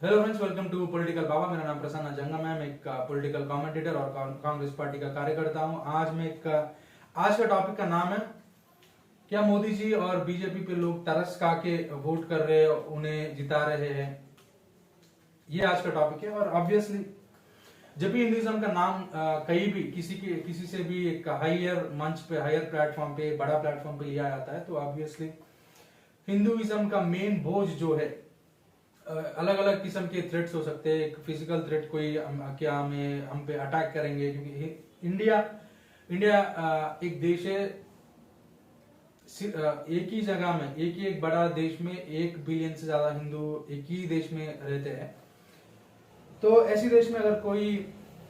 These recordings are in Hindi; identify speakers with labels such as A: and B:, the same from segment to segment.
A: Hello friends, welcome to political Baba. मेरा नाम प्रसन्न जंगम है। मैं एक पॉलिटिकल कमेंटेटर और कांग्रेस पार्टी का कार्यकर्ता हूं। आज का टॉपिक का नाम है, क्या मोदी जी और बीजेपी पे लोग तरस खा के वोट कर रहे हैं, उन्हें जिता रहे हैं। ये आज का टॉपिक है। और ऑब्वियसली जब भी हिंदुइज्म का नाम कहीं भी किसी से भी एक हायर मंच पे, हायर प्लेटफॉर्म पे, बड़ा प्लेटफॉर्म पे लिया जाता है, तो ऑब्वियसली हिंदुइज्म का मेन बोझ जो है, अलग अलग किस्म के थ्रेट्स हो सकते हैं। एक फिजिकल थ्रेट, कोई क्या हमें हम पे अटैक करेंगे, क्योंकि इंडिया इंडिया एक देश है। एक ही जगह में, एक बड़ा देश में 1 बिलियन से ज्यादा हिंदू एक ही देश में रहते हैं। तो ऐसी देश में अगर कोई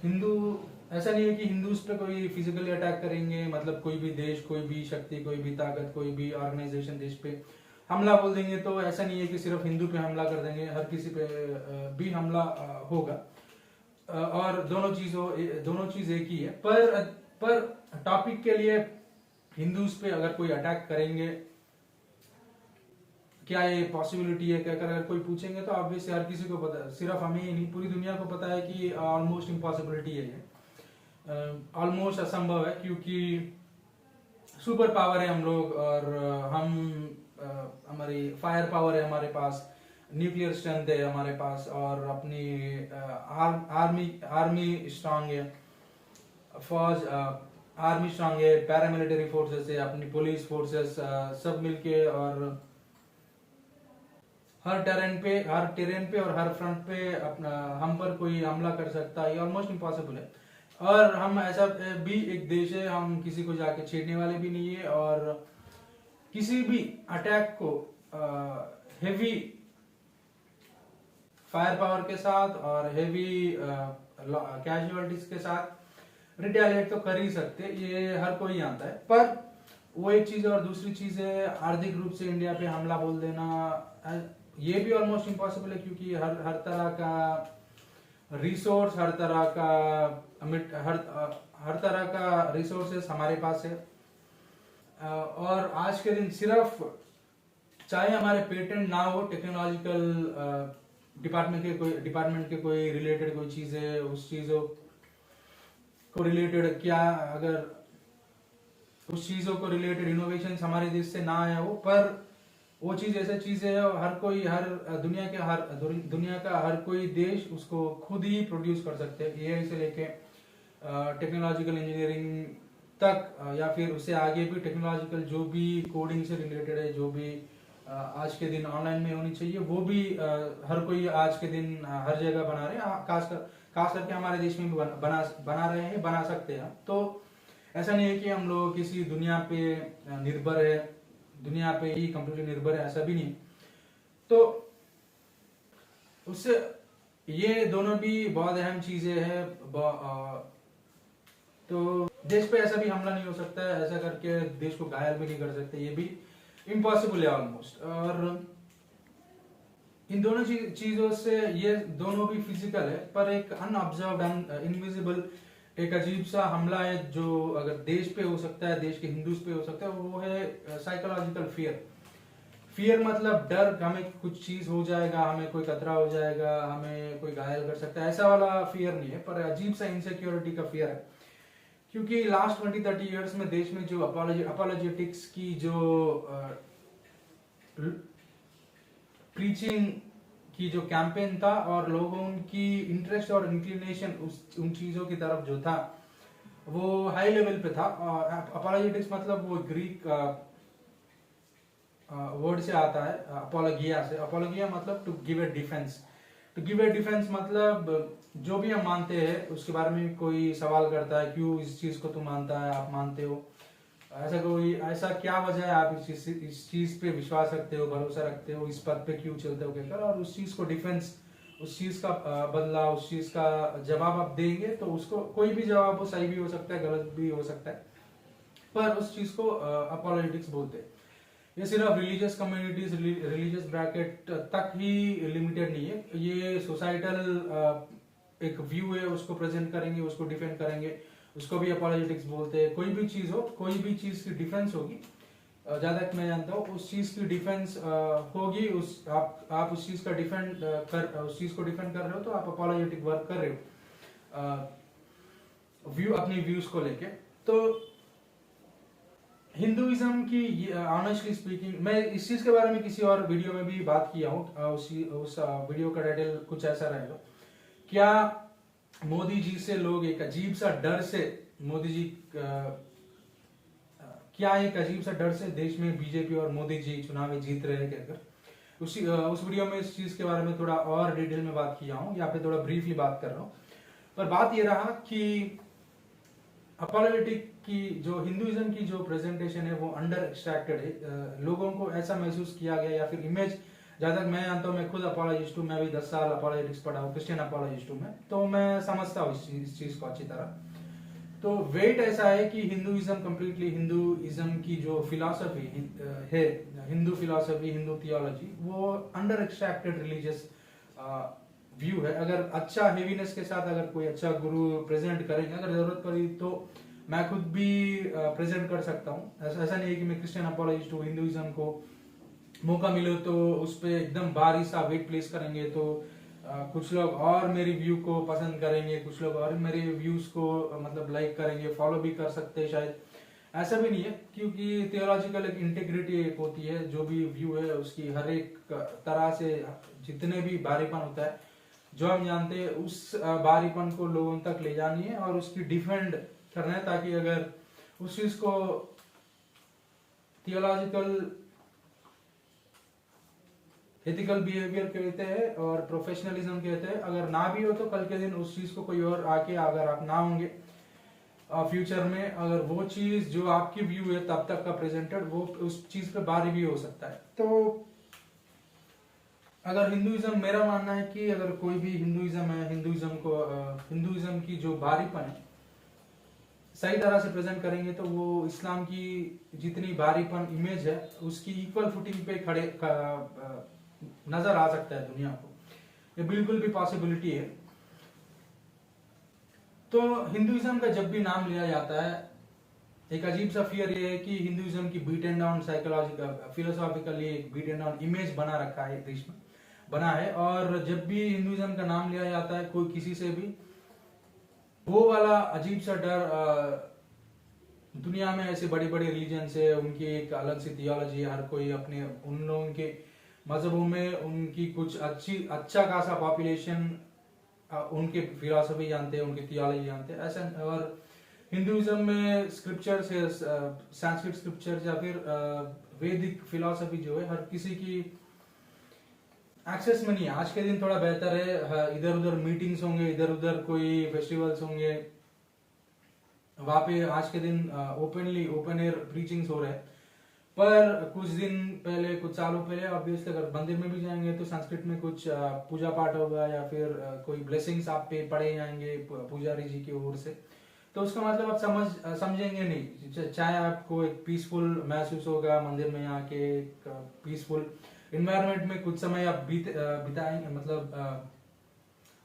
A: हिंदू, ऐसा नहीं है कि हिंदूज पे कोई फिजिकली अटैक करेंगे, मतलब कोई भी देश, कोई भी शक्ति, कोई भी ताकत, कोई भी ऑर्गेनाइजेशन देश पे हमला बोल देंगे, तो ऐसा नहीं है कि सिर्फ हिंदू पे हमला कर देंगे, हर किसी पे भी हमला होगा। और दोनों चीज एक ही है। पर टॉपिक के लिए हिंदूज पे अगर कोई अटैक करेंगे, क्या ये पॉसिबिलिटी है, क्या अगर कोई पूछेंगे तो ऑब्वियसली हर किसी को पता, सिर्फ हमें ही नहीं, पूरी दुनिया को पता है कि ऑलमोस्ट इम्पॉसिबिलिटी है ये, ऑलमोस्ट असंभव है। क्योंकि सुपर पावर है हम लोग, और हमारी फायर पावर है हमारे पास, न्यूक्लियर स्ट्रेंथ है हमारे पास, और अपनी आर्मी स्ट्रांग है, फौज आर्मी स्ट्रांग है, पैरामिलिट्री फोर्सेस है, अपनी पुलिस फोर्सेस, सब मिलके, और हर टेरेन पे और हर फ्रंट पे अपना हम पर कोई हमला कर सकता है। ऑलमोस्ट इम्पॉसिबल है। और हम ऐसा भी एक देश है, हम किसी को जाके छेड़ने वाले भी नहीं है, और किसी भी अटैक को हेवी फायर पावर के साथ और हेवी कैजुअलिटीज के साथ रिटेलिएट तो कर ही सकते, ये हर कोई जानता है। पर वो एक चीज है, और दूसरी चीज है आर्थिक रूप से इंडिया पे हमला बोल देना, ये भी ऑलमोस्ट इम्पॉसिबल है। क्योंकि हर तरह का रिसोर्स, हर तरह का रिसोर्सेस हमारे पास है। और आज के दिन सिर्फ, चाहे हमारे पेटेंट ना हो, टेक्नोलॉजिकल डिपार्टमेंट के कोई रिलेटेड कोई चीज है, उस चीजों को रिलेटेड, क्या अगर उस चीजों को रिलेटेड इनोवेशन हमारे देश से ना आया हो, पर वो चीज ऐसा चीज है, दुनिया का हर कोई देश उसको खुद ही प्रोड्यूस कर सकते हैं। एआई से लेके टेक्नोलॉजिकल इंजीनियरिंग तक, या फिर उससे आगे भी टेक्नोलॉजिकल जो भी कोडिंग से रिलेटेड है, जो भी आज के दिन ऑनलाइन में होनी चाहिए, वो भी हर कोई आज के दिन हर जगह बना रहे हैं। खास करके हमारे देश में भी बना रहे हैं, बना सकते हैं। तो ऐसा नहीं है कि हम लोग किसी दुनिया पे निर्भर है, दुनिया पे ही कंप्लीटली निर्भर है, ऐसा भी नहीं। तो उससे ये दोनों भी बहुत अहम चीजें हैं। तो देश पे ऐसा भी हमला नहीं हो सकता है, ऐसा करके देश को घायल भी नहीं कर सकते, ये भी इम्पॉसिबल है ऑलमोस्ट। और इन दोनों चीजों से, ये दोनों भी फिजिकल है, पर एक अनऑब्जर्व्ड, इनविजिबल एक अजीब सा हमला है, जो अगर देश पे हो सकता है, देश के हिंदूज पे हो सकता है, वो है साइकोलॉजिकल फियर। फियर मतलब डर, हमें कुछ चीज हो जाएगा, हमें कोई खतरा हो जाएगा, हमें कोई घायल कर सकता है, ऐसा वाला फियर नहीं है, पर अजीब सा इनसिक्योरिटी का फियर है। क्योंकि लास्ट 20-30 इयर्स में देश में जो अपोलोजेटिक्स की जो प्रीचिंग की जो कैंपेन था, और लोगों की इंटरेस्ट और इंक्लिनेशन उन चीजों की तरफ जो था, वो हाई लेवल पे था। अपोलोजेटिक्स मतलब वो ग्रीक वर्ड से आता है, अपोलोगिया से। अपोलोगिया मतलब to give a defence. To give a defence मतलब जो भी हम मानते हैं उसके बारे में कोई सवाल करता है, क्यों इस चीज को तुम मानता है, आप मानते हो, ऐसा क्या वजह है, आप इस चीज पे विश्वास रखते हो, भरोसा रखते हो, इस पद पे क्यों चलते हो कहकर, और उस चीज को डिफेंस, उस चीज का बदला, उस चीज का जवाब आप देंगे, तो उसको कोई भी जवाब हो, सही भी हो सकता है, गलत भी हो सकता है, पर उस चीज को अपोलोजेटिक्स बोलते हैं। ये सिर्फ रिलीजियस कम्युनिटीज, रिलीजियस ब्रैकेट तक ही लिमिटेड नहीं है, ये सोसाइटल एक व्यू है, उसको प्रेजेंट करेंगे, उसको डिफेंड करेंगे, उसको भी अपोलोजेटिक्स बोलते हैं। कोई भी चीज हो, कोई भी चीज की डिफेंस होगी, जहाँ तक मैं जानता हूँ उस चीज की डिफेंस होगी, उस आप उस चीज का डिफेंड कर उस चीज को डिफेंड कर रहे हो तो आप अपोलोजेटिक वर्क कर रहे हो व्यू अपनी व्यूज को लेके। तो हिंदुइज्म की ऑनेस्टली स्पीकिंग, मैं इस चीज के बारे में किसी और वीडियो में भी बात किया हूँ, उस वीडियो का टाइटल कुछ ऐसा रहेगा, क्या मोदी जी से लोग एक अजीब सा डर से मोदी जी क्या एक अजीब सा डर से देश में बीजेपी और मोदी जी चुनाव में जीत रहे हैं कहकर उस वीडियो में इस चीज के बारे में थोड़ा और डिटेल में बात किया हूँ, यहाँ पे थोड़ा ब्रीफली बात कर रहा हूँ। पर बात ये रहा कि अपोलोजेटिक की जो हिंदुइज्म की जो प्रेजेंटेशन है वो अंडर एक्सट्रैक्टेड है, लोगों को ऐसा महसूस किया गया या फिर इमेज, जहां तक मैं जानता हूँ, मैं खुद अपोलोजिस्ट हूँ, मैं भी 10 साल अपोलोजेटिक्स पढ़ा हूँ, क्रिश्चियन अपोलोजिस्ट हूँ मैं, तो मैं समझता हूँ इस चीज को अच्छी तरह। तो वेट ऐसा है कि हिंदुइज्म कंप्लीटली, हिंदुइज्म की जो फिलॉसफी है, हिंदू फिलॉसफी, हिंदू थियोलॉजी, वो अंडर एक्सट्रैक्टेड रिलीजियस व्यू है। अगर अच्छा हेवीनेस के साथ अगर कोई अच्छा गुरु प्रेजेंट करेंगे, अगर जरूरत पड़ी तो मैं खुद भी प्रेजेंट कर सकता हूँ। ऐसा नहीं है कि मैं क्रिश्चियन अपोलोजिस्ट हूँ, हिंदुइज्म को मौका मिले तो उस पर एकदम भारी सा वेट प्लेस करेंगे तो कुछ लोग और मेरी व्यू को पसंद करेंगे, कुछ लोग और मेरे व्यूज को मतलब लाइक करेंगे, फॉलो भी कर सकते हैं शायद, ऐसा भी नहीं है। क्योंकि थियोलॉजिकल एक इंटीग्रिटी एक होती है, जो भी व्यू है उसकी हर एक तरह से जितने भी भारीपन होता है जो हम जानते हैं उस भारीपन को लोगों तक ले जानी है और उसकी डिफेंड करना है, ताकि अगर उस चीज को थियोलॉजिकल एथिकल बिहेवियर कहते हैं और प्रोफेशनलिज्म कहते हैं, अगर ना भी हो तो कल के दिन उस चीज को कोई और आके, अगर आप ना होंगे फ्यूचर में, अगर वो चीज जो आपकी व्यू है तब तक का प्रेजेंटेड, वो उस चीज पे बारी भी हो सकता है। तो अगर हिंदुइज्म, मेरा मानना है कि अगर कोई भी हिंदुइज्म है, हिंदुइज्म की जो भारीपन है सही तरह से प्रेजेंट करेंगे तो वो इस्लाम की जितनी भारीपन इमेज है उसकी इक्वल फुटिंग पे खड़े नजर आ सकता है दुनिया को, ये बिल्कुल भी पॉसिबिलिटी है। तो हिंदुइज्म का जब भी नाम लिया जाता है, एक अजीब सा फियर ये है कि हिंदुइज्म की beat and down psychological, philosophically एक बीट एंड डाउन इमेज बना रखा है देश में, बना है। और जब भी हिंदुइज्म का नाम लिया जाता है कोई किसी से भी, वो वाला अजीब सा डर, दुनिया में ऐसे बड़े बड़े रिलीजन है, उनकी एक अलग सी थियोलॉजी है, हर कोई अपने उन लोगों के मजहबों में उनकी कुछ अच्छा खासा पॉपुलेशन उनके फिलॉसफी जानते हैं, उनकी थियोलॉजी जानते हैं ऐसा। और हिंदुइज्म में स्क्रिप्चर्स है, संस्कृत स्क्रिप्चर्स या फिर वैदिक फिलॉसफी जो है हर किसी की एक्सेस में नहीं है। आज के दिन थोड़ा बेहतर है, इधर उधर मीटिंग्स होंगे, इधर उधर कोई फेस्टिवल्स होंगे, वहां पे आज के दिन ओपन एयर प्रीचिंग्स हो रहे हैं। पर कुछ दिन पहले, कुछ सालों पहले ऑब्वियसली अगर मंदिर में भी जाएंगे तो संस्कृत में कुछ पूजा पाठ होगा या फिर कोई ब्लेसिंग्स आप पे पढ़े जाएंगे पुजारी जी की ओर से, तो उसका मतलब आप समझेंगे नहीं। चाहे आपको एक पीसफुल महसूस होगा मंदिर में आके, एक पीसफुल इन्वायरमेंट में कुछ समय आप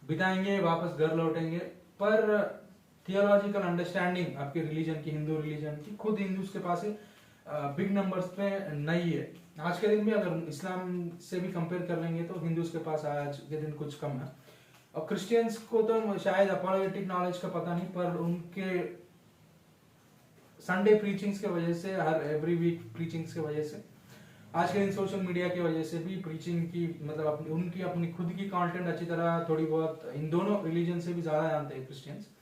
A: बिताएंगे, वापस घर लौटेंगे, पर थियोलॉजिकल अंडरस्टैंडिंग आपके रिलीजन की, हिंदू रिलीजन की, खुद हिंदूज के पास बिग नंबर्स पे नहीं है। आज के दिन भी अगर इस्लाम से भी कंपेयर कर लेंगे तो हिंदूज के पास आज के दिन कुछ कम है। और क्रिश्चियंस को तो शायद अपोलोजेटिक नॉलेज का पता नहीं, पर उनके संडे प्रीचिंग्स के वजह से, हर एवरी वीक प्रीचिंग्स के वजह से, आज के दिन सोशल मीडिया की वजह से भी प्रीचिंग की मतलब उनकी अपनी खुद की कंटेंट अच्छी तरह थोड़ी बहुत इन दोनों रिलीजन से भी ज्यादा जानते हैं क्रिश्चियंस।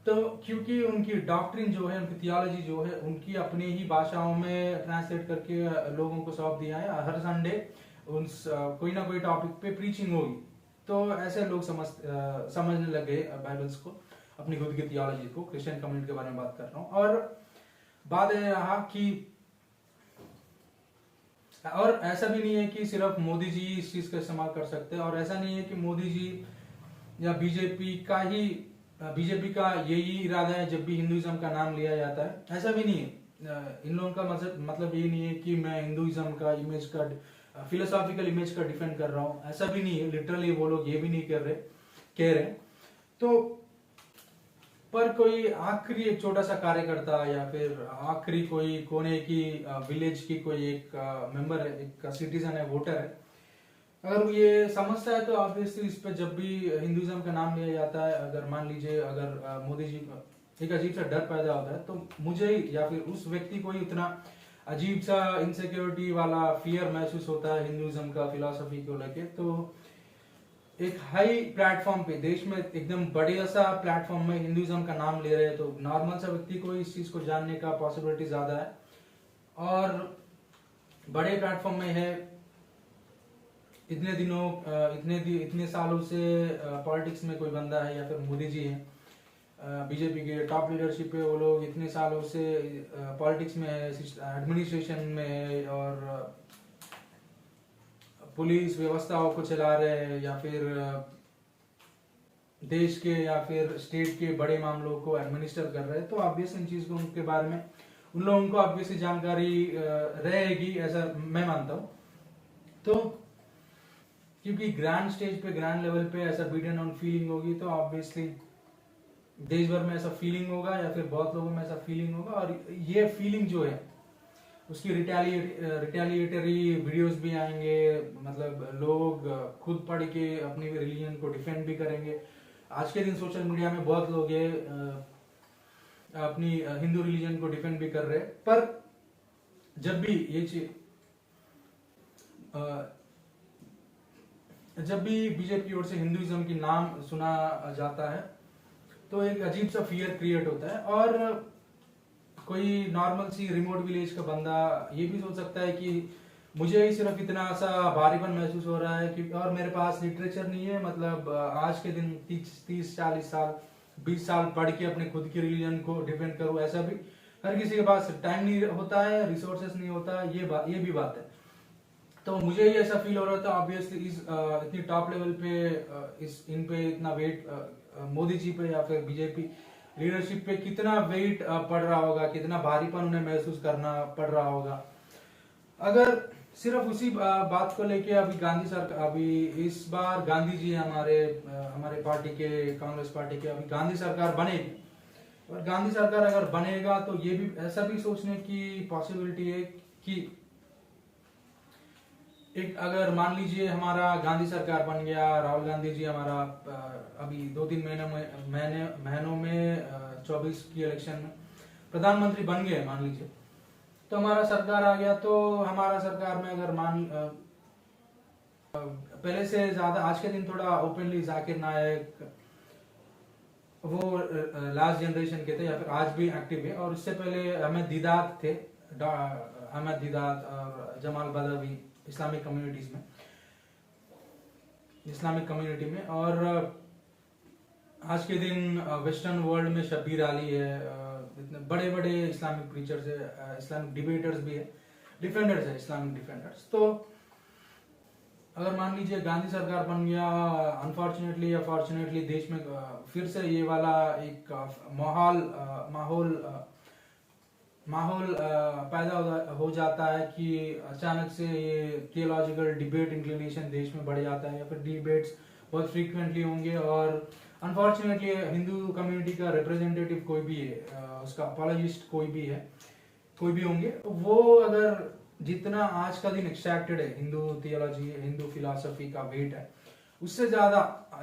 A: तो क्योंकि उनकी डॉक्ट्रिन जो है, उनकी थियोलॉजी जो है, उनकी अपनी ही भाषाओं में ट्रांसलेट करके लोगों को सौंप दिया है। हर संडे उन कोई ना कोई टॉपिक पे प्रीचिंग होगी, तो ऐसे लोग समझने लगे बाइबल्स को, अपनी खुद की थियोलॉजी को। क्रिश्चियन कम्युनिटी के बारे में बात कर रहा हूँ। और बात है यहाँ कि, और ऐसा भी नहीं है कि सिर्फ मोदी जी इस चीज का इस्तेमाल कर सकते हैं, और ऐसा नहीं है कि मोदी जी या बीजेपी का यही इरादा है जब भी हिंदुइज्म का नाम लिया जाता है, ऐसा भी नहीं है। इन लोगों का मतलब ये नहीं है कि मैं हिंदुइज्म का इमेज का, फिलोसॉफिकल इमेज का डिफेंड कर रहा हूँ, ऐसा भी नहीं है। लिटरली वो लोग ये भी नहीं कह रहे। तो पर कोई आखिरी एक छोटा सा कार्यकर्ता या फिर आखिरी कोई कोने की विलेज की कोई एक मेंबर है, एक सिटीजन है, वोटर है, अगर ये समझता है तो ऑब्वियसली इस पे जब भी हिंदुइज्म का नाम लिया जाता है, अगर मान लीजिए अगर मोदी जी एक अजीब सा डर पैदा होता है, तो मुझे या फिर उस व्यक्ति को ही उतना अजीब सा इनसिक्योरिटी वाला फियर महसूस होता है हिंदुइज्म का फिलॉसफी को लेके। तो एक हाई प्लेटफॉर्म पे देश में एकदम बढ़िया सा प्लेटफॉर्म में हिंदुइज्म का नाम ले रहे हैं, तो नॉर्मल सा व्यक्ति को इस चीज को जानने का पॉसिबिलिटी ज्यादा है। और बड़े प्लेटफॉर्म में है, इतने दिनों इतने सालों से पॉलिटिक्स में कोई बंदा है, या फिर मोदी जी है बीजेपी के टॉप लीडरशिप पे, वो लोग इतने सालों से पॉलिटिक्स में है, एडमिनिस्ट्रेशन में है, और पुलिस व्यवस्थाओं को चला रहे हैं, या फिर देश के या फिर स्टेट के बड़े मामलों को एडमिनिस्टर कर रहे हैं, तो ऑब्वियसली इन चीज को उनके बारे में उन लोगों को ऑब्वियसली जानकारी रहेगी, ऐसा मैं मानता हूं। तो क्योंकि ग्रैंड स्टेज पे, ग्रैंड लेवल पे ऐसा बीटन ऑन फीलिंग होगी, तो ऑब्वियसली देश भर में ऐसा फीलिंग होगा, या फिर बहुत लोगों में ऐसा फीलिंग होगा, और ये फीलिंग जो है उसकी रिटेलिएटरी वीडियोस भी आएंगे, मतलब लोग खुद पढ़ के अपनी रिलीजन को डिफेंड भी करेंगे। आज के दिन सोशल मीडिया में बहुत लोग हैं अपनी हिंदू रिलीजन को डिफेंड भी कर रहे हैं, पर जब भी ये चीज जब भी बीजेपी की ओर से हिंदुइज्म की नाम सुना जाता है, तो एक अजीब सा फियर क्रिएट होता है। और कोई नॉर्मल सी रिमोट विलेज का बंदा ये भी सोच सकता है कि मुझे ही सिर्फ इतना सा भारीपन महसूस हो रहा है कि, और मेरे पास लिटरेचर नहीं है, मतलब आज के दिन 30-40 साल 20 साल पढ़ के अपने खुद की रिलीजन को डिफेंड करूं, ऐसा भी हर किसी के पास टाइम नहीं होता है, रिसोर्सेस नहीं होता है, ये भी बात है। तो मुझे ही ऐसा फील हो रहा था ऑब्वियसली इस इतनी टॉप लेवल पे इन पे इतना वेट मोदी जी पे या फिर बीजेपी लीडरशिप पे कितना वेट पड़ रहा होगा, कितना भारीपन उन्हें महसूस करना पड़ रहा होगा। अगर सिर्फ उसी बात को लेके अभी इस बार गांधी जी हमारे पार्टी के, कांग्रेस पार्टी के, अभी गांधी सरकार बनेगी, और गांधी सरकार अगर बनेगा तो ये भी ऐसा भी सोचने की पॉसिबिलिटी है कि एक अगर मान लीजिए हमारा गांधी सरकार बन गया, राहुल गांधी जी हमारा अभी 2-3 महीनों में 24 की इलेक्शन में प्रधानमंत्री बन गए मान लीजिए, तो हमारा सरकार आ गया, तो हमारा सरकार में अगर पहले से ज्यादा आज के दिन थोड़ा ओपनली जाकिर नायक, वो लास्ट जनरेशन के थे या फिर आज भी एक्टिव है, और उससे पहले अहमद दीदात थे, अहमद दीदात और जमाल बदावी इस्लामिक कम्युनिटी में, और आज के दिन वेस्टर्न वर्ल्ड में शब्बीर आली है, इतने बड़े बड़े इस्लामिक प्रीचर्स है, इस्लामिक डिबेटर्स भी है, डिफेंडर्स है, इस्लामिक डिफेंडर्स। तो अगर मान लीजिए गांधी सरकार बन गया, अनफॉर्चुनेटली या फॉर्चुनेटली देश में फिर से ये वाला एक माहौल पैदा हो जाता है कि अचानक से ये थियोलॉजिकल डिबेट इंक्लिनेशन देश में बढ़ जाता है, या फिर डिबेट्स बहुत फ्रीक्वेंटली होंगे, और अनफॉर्चुनेटली हिंदू कम्युनिटी का रिप्रेजेंटेटिव कोई भी है, उसका अपॉलॉजिस्ट कोई भी होंगे, वो अगर जितना आज का दिन एक्सट्रैक्टेड है हिंदू थियोलॉजी, हिंदू फिलॉसफी का वेट है, उससे ज्यादा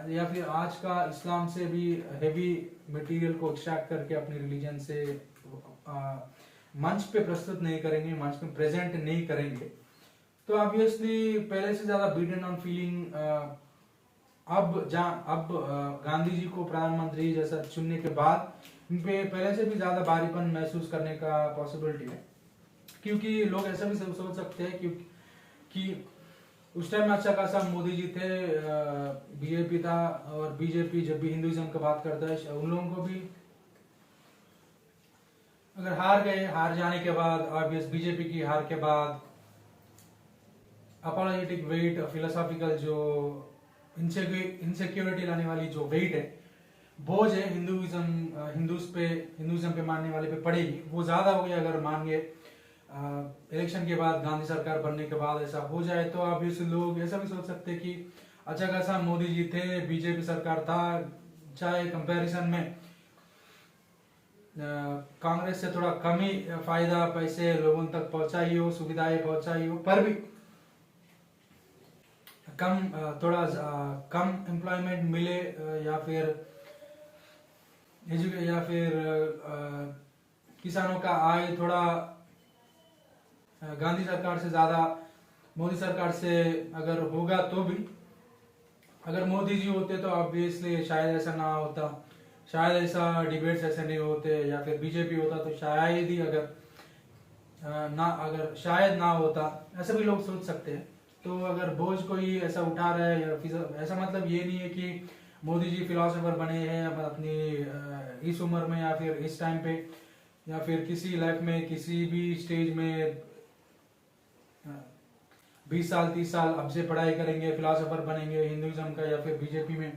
A: या फिर आज का इस्लाम से भी हेवी मटेरियल को एक्सट्रैक्ट करके अपनी रिलीजन से मंच पे प्रस्तुत नहीं करेंगे, मंच पे प्रेजेंट नहीं करेंगे, तो ऑब्वियसली पहले से ज्यादा बीटन ऑन फीलिंग अब गांधी जी को प्रधानमंत्री जैसा चुनने के बाद इन पे पहले से भी ज्यादा भारीपन महसूस करने का पॉसिबिलिटी है। क्योंकि लोग ऐसा भी सोच सकते हैं कि उस टाइम में अच्छा खासा मोदी जी थे, बीजेपी था, और बीजेपी जब भी हिंदुइज्म की बात करता है उन लोगों को भी अगर हार जाने के बाद, ऑब्वियस बीजेपी की हार के बाद अपोलोजेटिक वेट, फिलोसॉफिकल जो इनसिक्योरिटी लाने वाली जो वेट है, बोझ है हिंदुइज्म पे मानने वाले पे पड़ेगी, वो ज्यादा हो गया। अगर मान गए इलेक्शन के बाद, गांधी सरकार बनने के बाद ऐसा हो जाए, तो ऑब्वियसली लोग ऐसा भी सोच सकते हैं कि अच्छा खासा मोदी जी थे, बीजेपी सरकार था, चाहे कंपैरिजन में कांग्रेस से थोड़ा कम ही फायदा पैसे लोगों तक पहुंचाई हो, सुविधाएं पहुंचाई हो, पर भी थोड़ा कम एम्प्लॉयमेंट मिले, या फिर किसानों का आय थोड़ा गांधी सरकार से ज्यादा मोदी सरकार से अगर होगा, तो भी अगर मोदी जी होते तो ऑब्वियसली शायद ऐसा ना होता, शायद ऐसा डिबेट्स ऐसे नहीं होते, या फिर बीजेपी होता तो शायद ही अगर शायद ना होता, ऐसा भी लोग सोच सकते हैं। तो अगर बोझ कोई ऐसा उठा रहा है, या ऐसा मतलब ये नहीं है कि मोदी जी फिलोसोफर बने हैं अपनी इस उम्र में, या फिर इस टाइम पे, या फिर किसी लाइफ में किसी भी स्टेज में 20 साल 30 साल अब से पढ़ाई करेंगे, फिलोसोफर बनेंगे हिंदुइज्म का, या फिर बीजेपी में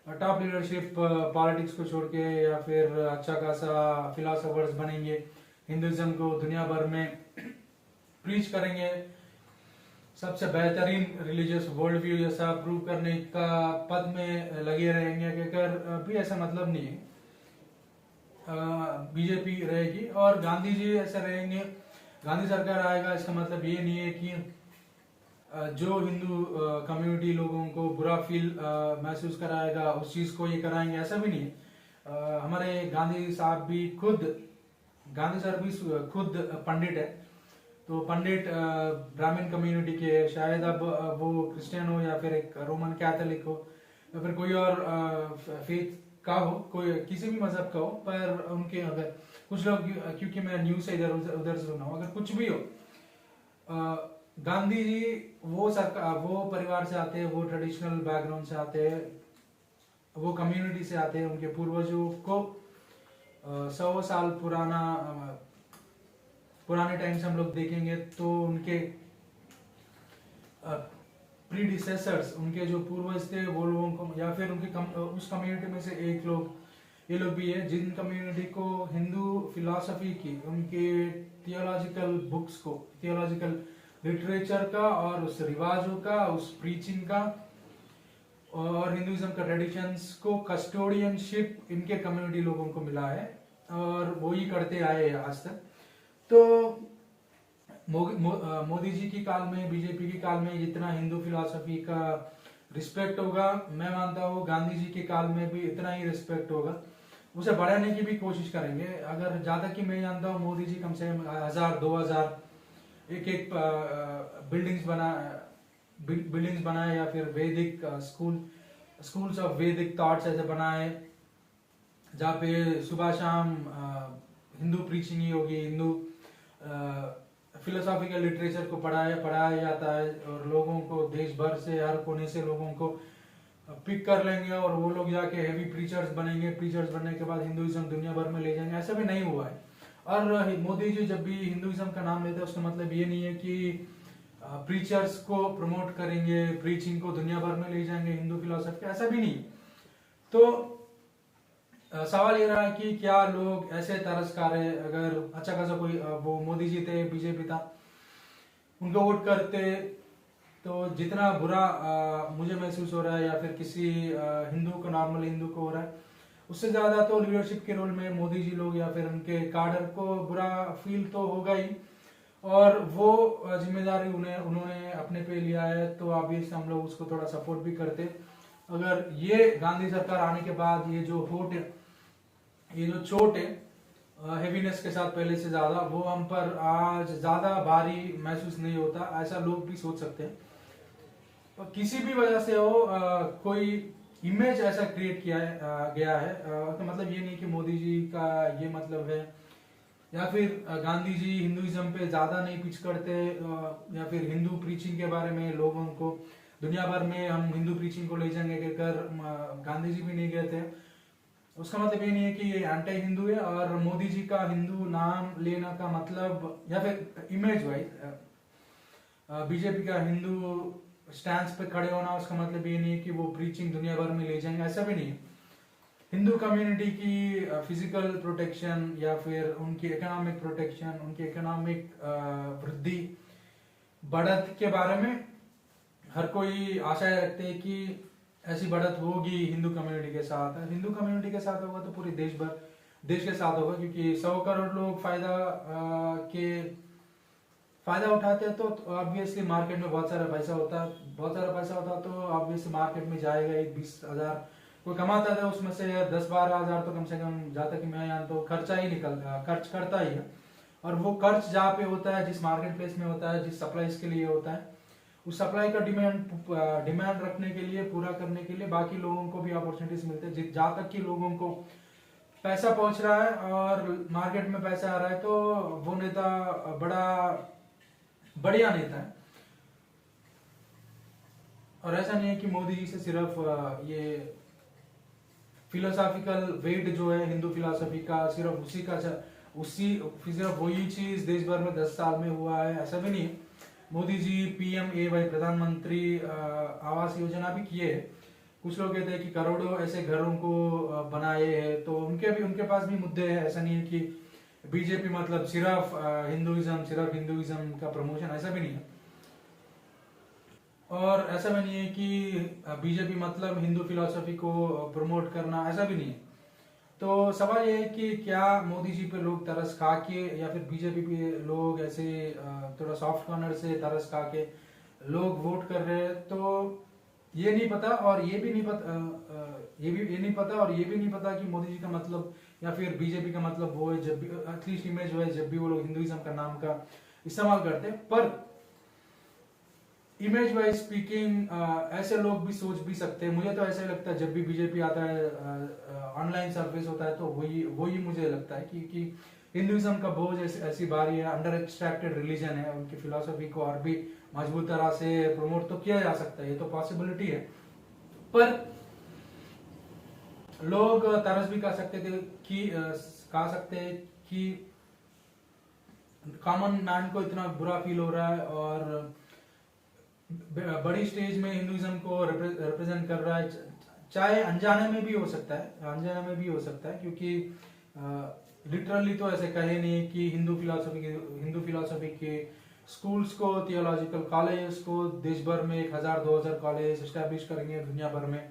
A: टॉप लीडरशिप पॉलिटिक्स को छोड़ के, या फिर अच्छा खासा फिलोसोफर्स बनेंगे, हिंदुइज्म को दुनिया भर में प्रीच करेंगे, सबसे बेहतरीन रिलीजियस वर्ल्ड व्यू जैसा प्रूव करने का पद में लगे रहेंगे, अगर भी ऐसा मतलब नहीं है। बीजेपी रहेगी और गांधी जी ऐसे रहेंगे, गांधी सरकार आएगा, इसका मतलब ये नहीं है कि जो हिंदू कम्युनिटी लोगों को बुरा फील महसूस कराएगा उस चीज को ये कराएंगे, ऐसा भी नहीं है। हमारे गांधी साहब भी गांधी सर भी खुद पंडित है, तो पंडित ब्राह्मण कम्युनिटी के, शायद अब वो क्रिश्चियन हो, या फिर एक रोमन कैथोलिक हो, या फिर कोई और फेथ का हो, कोई किसी भी मजहब का हो, पर उनके अगर कुछ लोग, क्योंकि मैं न्यूज से इधर उधर से सुना हूं, अगर कुछ भी हो, गांधी जी वो परिवार से आते हैं, वो ट्रेडिशनल बैकग्राउंड से आते हैं, वो कम्युनिटी से आते हैं, उनके पूर्वजों को 100 साल पुराने टाइम से हम लोग देखेंगे तो उनके प्रीडिसेसर्स, उनके जो पूर्वज थे वो लोगों को, या फिर उस कम्युनिटी में से ये लोग भी है जिन कम्युनिटी को हिंदू फिलॉसफी की, उनके थियोलॉजिकल बुक्स को, थियोलॉजिकल लिटरेचर का, और उस रिवाजों का, उस प्रीचिंग का, और हिंदुइज्म का ट्रेडिशंस को कस्टोडियनशिप इनके कम्युनिटी लोगों को मिला है, और वो ही करते आए आज तक। तो मोदी जी की काल में, बीजेपी की काल में जितना हिंदू फिलॉसफी का रिस्पेक्ट होगा, मैं मानता हूँ गांधी जी के काल में भी इतना ही रिस्पेक्ट होगा, उसे बढ़ाने की भी कोशिश करेंगे। अगर ज्यादा की मैं जानता हूँ, मोदी जी कम से कम 1000-2000 एक बिल्डिंग्स बनाए, या फिर वैदिक स्कूल्स ऑफ वैदिक थॉट्स ऐसे बनाए, जहाँ पे सुबह शाम हिंदू प्रीचिंग ही होगी, हिंदू फिलोसॉफिकल लिटरेचर को पढ़ाया जाता है, और लोगों को देश भर से, हर कोने से लोगों को पिक कर लेंगे, और वो लोग जाके हेवी प्रीचर्स बनेंगे, प्रीचर्स बनने के बाद हिंदुइज्म दुनिया भर में ले जाएंगे। ऐसा भी नहीं हुआ है। और मोदी जी जब भी हिंदुइज्म का नाम लेते हैं, उसका मतलब ये नहीं है कि प्रीचर्स को प्रमोट करेंगे, प्रीचिंग को दुनिया भर में ले जाएंगे हिंदू फिलोसफी, ऐसा भी नहीं। तो सवाल ये रहा कि क्या लोग ऐसे तरस खा रहे, अगर अच्छा खासा कोई वो मोदी जी थे, बीजेपी था, उनको वोट करते, तो जितना बुरा मुझे महसूस हो रहा है, या फिर किसी हिंदू को, नॉर्मल हिंदू को हो रहा है, उससे ज्यादा तो लीडरशिप के रोल में मोदी जी लोग, या फिर उनके काडर को बुरा फील तो होगा ही, और वो जिम्मेदारी उन्होंने अपने पे लिया है, तो ऑब्वियसली हम लोग उसको थोड़ा सपोर्ट भी करते। अगर ये गांधी सरकार आने के बाद ये जो चोट है हेवीनेस के साथ पहले से ज्यादा, वो हम पर आज ज्यादा भारी महसूस नहीं होता, ऐसा लोग भी सोच सकते हैं। तो किसी भी वजह से हो, कोई इमेज ऐसा क्रिएट गया है, तो मतलब ये नहीं कि मोदी जी का ये मतलब है, या फिर गांधी जी हिंदुइज्म पे ज्यादा नहीं पिच करते, या फिर हिंदू प्रीचिंग के बारे में लोगों को दुनिया भर में हम हिंदू प्रीचिंग को ले जाएंगे कहकर गांधी जी भी नहीं गए थे। उसका मतलब ये नहीं है कि ये एंटी हिंदू है, और मोदी जी का हिंदू नाम लेना का मतलब, या फिर इमेज वाइज बीजेपी का हिंदू स्टैंड पे खड़े होना, उसका मतलब ये नहीं है कि वो प्रीचिंग दुनिया भर में ले जाएंगे, ऐसा भी नहीं है। हिंदू कम्युनिटी की फिजिकल प्रोटेक्शन, या फिर उनकी इकोनॉमिक प्रोटेक्शन, उनकी इकोनॉमिक वृद्धि बढ़त के बारे में हर कोई आशा रखते हैं कि ऐसी बढ़त होगी हिंदू कम्युनिटी के साथ। हिंदू कम्युनिटी के साथ होगा तो पूरे देश भर देश के साथ होगा, क्योंकि 100 करोड़ लोग फायदा उठाते हैं तो ऑब्वियसली मार्केट में बहुत सारा पैसा होता है, तो ऑब्वियसली मार्केट में जाएगा। 20,000 कोई कमाता था, उसमें से 10-12 हज़ार तो कम से कम, जहाँ तक मैं यहाँ तो खर्च करता ही है। और वो खर्च जहाँ पे होता है, जिस मार्केट प्लेस में होता है, जिस सप्लाईज के लिए होता है, उस सप्लाई का डिमांड रखने के लिए, पूरा करने के लिए बाकी लोगों को भी अपॉर्चुनिटीज मिलते हैं। जहाँ तक कि लोगों को पैसा पहुंच रहा है और मार्केट में पैसा आ रहा है, तो वो नेता बढ़िया नेता है। और ऐसा नहीं है कि मोदी जी से सिर्फ ये फिलोसॉफिकल वेट जो है हिंदू फिलोसॉफी का, सिर्फ वही चीज देश भर में 10 साल में हुआ है, ऐसा भी नहीं है। मोदी जी PMAY, प्रधानमंत्री आवास योजना भी किए है। कुछ लोग कहते हैं कि करोड़ों ऐसे घरों को बनाए हैं, तो उनके पास भी मुद्दे हैं। ऐसा नहीं है कि बीजेपी मतलब सिर्फ हिंदुइज्म का प्रमोशन, ऐसा भी नहीं है। और ऐसा भी नहीं है कि बीजेपी मतलब हिंदू फिलोसफी को प्रमोट करना, ऐसा भी नहीं है। तो सवाल ये है कि क्या मोदी जी पे लोग तरस खा के, या फिर बीजेपी पे लोग ऐसे थोड़ा सॉफ्ट कॉर्नर से तरस खा के लोग वोट कर रहे हैं, तो ये नहीं पता। और ये भी नहीं पता कि मोदी जी का मतलब या फिर बीजेपी का मतलब वो है, जब भी एटलीस्ट इमेज है, जब भी वो लोग हिंदुइज्म का नाम का इस्तेमाल करते हैं। पर इमेज वाइज स्पीकिंग ऐसे लोग भी सोच भी सकते हैं। मुझे तो ऐसा लगता है, जब भी बीजेपी आता है, ऑनलाइन सर्विस होता है, तो वही मुझे लगता है कि हिंदुइज्म का बोझ ऐसी बारी है, अंडर एक्सट्रैक्टेड रिलीजन है, उनकी फिलोसफी को और भी मजबूत तरह से प्रमोट तो किया जा सकता है, ये तो पॉसिबिलिटी है। पर लोग तरस भी कह सकते थे कि कॉमन मैन को इतना बुरा फील हो रहा है और बड़ी स्टेज में हिंदुइज्म को रिप्रेजेंट कर रहा है, चाहे अनजाने में भी हो सकता है, क्योंकि लिटरली तो ऐसे कहे नहीं कि हिंदू फिलोसफी के स्कूल्स को, थियोलॉजिकल कॉलेज को देश भर में 1000-2000 कॉलेज एस्टैब्लिश करेंगे दुनिया भर में।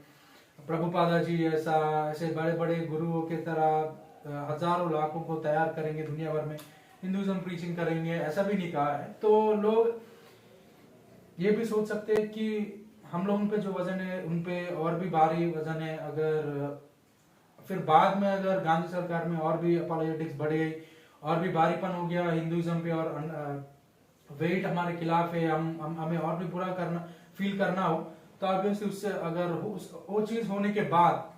A: प्रभुपादा जी ऐसे बड़े बड़े गुरुओं के तरह हजारों लाखों को तैयार करेंगे दुनिया भर में, हिंदुइज्म प्रीचिंग करेंगे, ऐसा भी नहीं कहा है। तो लोग ये भी सोच सकते हैं कि हम लोगों पे जो वजन है, उनपे और भी भारी वजन है। अगर फिर बाद में अगर गांधी सरकार में और भी पॉलिटिक्स बढ़ गई, और भी भारीपन हो गया हिंदुइज्म पे, और वेट हमारे खिलाफ है, हमें और भी बुरा फील करना हो, तो ऑब्वियसली उससे अगर वो चीज होने के बाद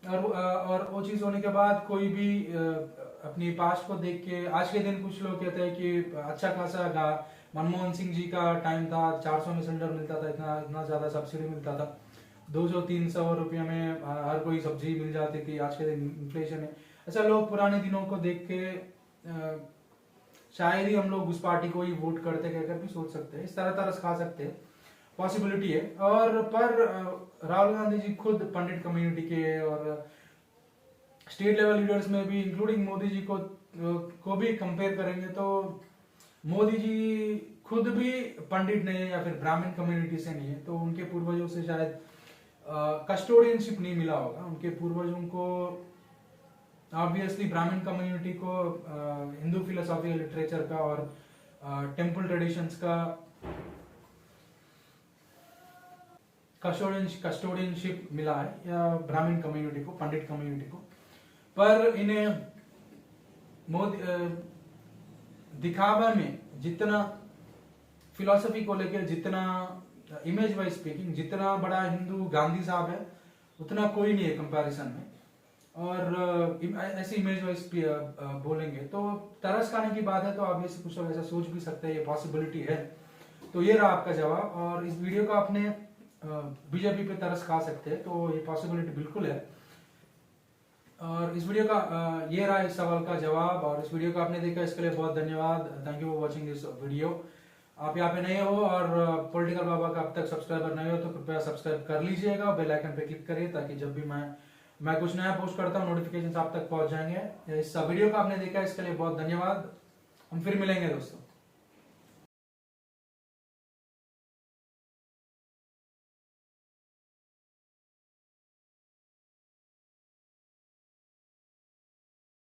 A: और वो चीज होने के बाद कोई भी अपनी पास्ट को देख के, आज के दिन कुछ लोग कहते हैं कि अच्छा खासा मनमोहन सिंह जी का टाइम था, 400 में सिलेंडर मिलता था, इतना ज्यादा सब्सिडी मिलता था, 200-300 रुपये में हर कोई सब्जी मिल जाती थी। आज के दिन इन्फ्लेशन है। ऐसा लोग पुराने दिनों को देख के शायद ही हम लोग उस पार्टी को ही वोट करते कहकर भी सोच सकते हैं, इस तरह तरस खा सकते हैं, पॉसिबिलिटी है। और पर राहुल गांधी जी खुद पंडित कम्युनिटी के और स्टेट लेवल लीडर्स में भी, इंक्लूडिंग मोदी जी को भी कंपेयर करेंगे, तो मोदी जी खुद भी पंडित नहीं है या फिर ब्राह्मण कम्युनिटी से नहीं है, तो उनके पूर्वजों से शायद कस्टोडियनशिप नहीं मिला होगा। उनके पूर्वजों को ऑब्वियसली ब्राह्मण कम्युनिटी को हिंदू फिलोसॉफी लिटरेचर का और टेम्पल ट्रेडिशंस का कस्टोडियनशिप मिला है, या ब्राह्मण कम्युनिटी को, पंडित कम्युनिटी को। पर इन्हें दिखावा में जितना फिलोसफी को लेकर, जितना इमेज वाइज स्पीकिंग, जितना बड़ा हिंदू गांधी साहब है, उतना कोई नहीं है कंपैरिजन में। और ऐसी इमेज वाइज बोलेंगे तो तरस खाने की बात है, तो ऑब्वियसली कुछ लोग ऐसा सोच भी सकते हैं, ये पॉसिबिलिटी है। तो ये रहा आपका जवाब। और इस वीडियो का आपने बीजेपी पे तरस खा सकते हैं, तो ये पॉसिबिलिटी बिल्कुल है। और इस वीडियो का ये रहा इस सवाल का जवाब। और इस वीडियो को आपने देखा, इसके लिए बहुत धन्यवाद। Thank you for watching this video. आप यहाँ पे नए हो और पॉलिटिकल बाबा का अब तक सब्सक्राइबर नहीं हो, तो कृपया सब्सक्राइब कर लीजिएगा, बेल आइकन पे क्लिक करिए, ताकि जब भी मैं कुछ नया पोस्ट करता हूँ, नोटिफिकेशन आप तक पहुंच जाएंगे। इस वीडियो को आपने देखा, इसके लिए बहुत धन्यवाद। हम फिर मिलेंगे दोस्तों।